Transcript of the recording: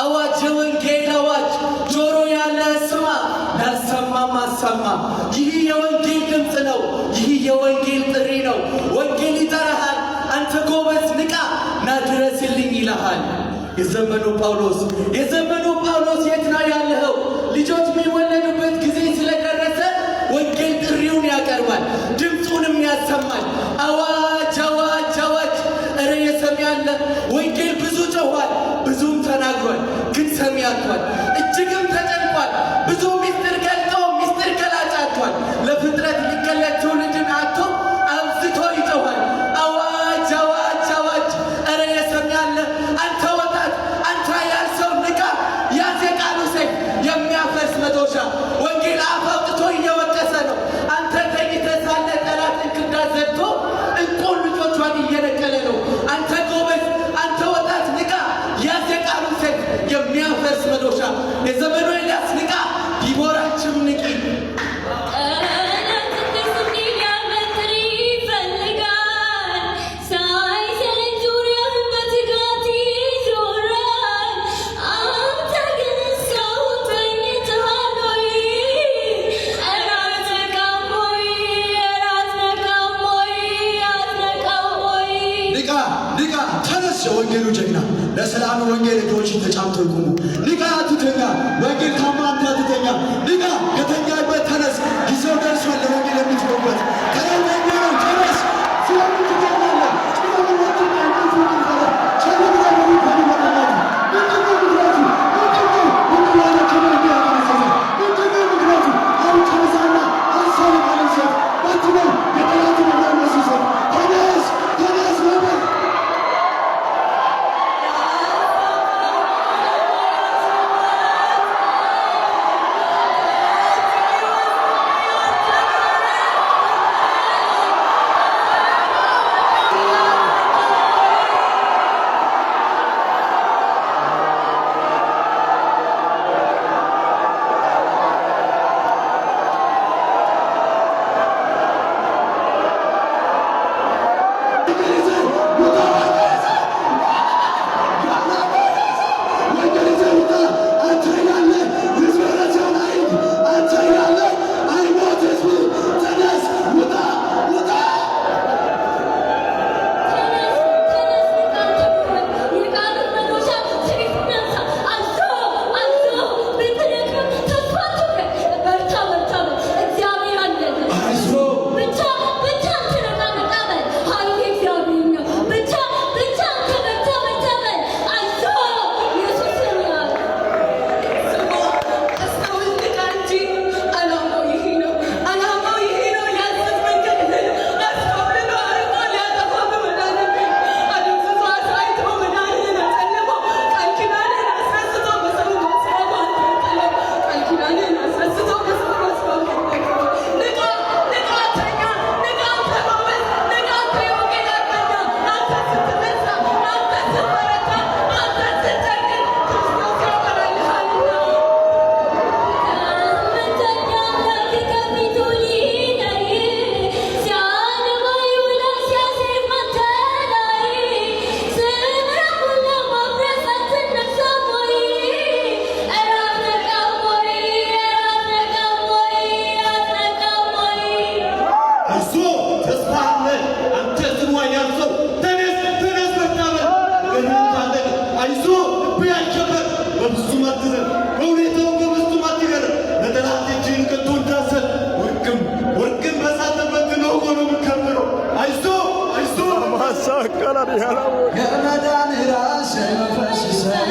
አዋጅ የወንጌል አዋጅ ጆሮ ያለ ስማ ላልሰማም አሰማ። ይህ የወንጌል ድምፅ ነው። ይህ የወንጌል ጥሪ ነው። ወንጌል ይጠራሃል። አንተ ጎበዝ ንቃ ና ድረስልኝ ይልሃል። የዘመኑ ጳውሎስ የት ነው ያለኸው? ልጆች የሚወለዱበት ጊዜ ስለደረሰ ወንጌል ጥሪውን ያቀርባል፣ ድምፁንም ያሰማል። አዋጅ አዋጅ አዋጅ! እረ የሰሚ ያለ ወንጌል ብዙ ጮኋል፣ ብዙም ተናግሯል፣ ግን ሰሚ አጥቷል። እጅግም ተጨንቋል፣ ብዙ ሚስጥር ገልጦ ሚስጥር ገላጭ አጥቷል። ለፍጥረት ሊገለጥ ትውልድን አጥቶ አብዝቶ ይጮኋል። አዋጅ አዋጅ አዋጅ! እረ የሰሚ ያለ አንተ ወጣት፣ አንተ ያልሰው ንቃ! ያዝ የቃሉ ሰይፍ የሚያፈርስ መዶሻ። ወንጌል አፍ አውጥቶ እየወቀሰ ነው። አንተ ተኝተህ ሳለ ጠላት እንክርዳድ ዘግቶ እንቁን ልጆቿን እየነቀለ ነው። አንተ ጎበዝ፣ አንተ ወጣት ንቃ! ያዝ የቃሉ ሰይፍ የሚያፈርስ መዶሻ። የዘመኑ ኤልያስ ንቃ! ዲቦራችም ንቂ! ወንጌሉ ጀግና ለሰላም ወንጌል እጆች ተጫምተው ይቆሙ። ንቃ አትተኛ፣ ወንጌል ታማንታ አትተኛ። ንቃ ከተኛበት ተነስ፣ ጊዜው ደርሷል ለወንጌል የምትቆምበት። ተነስ ስለምን ትተኛለህ? Sakala di halamu. Kemedan rasa fasisa.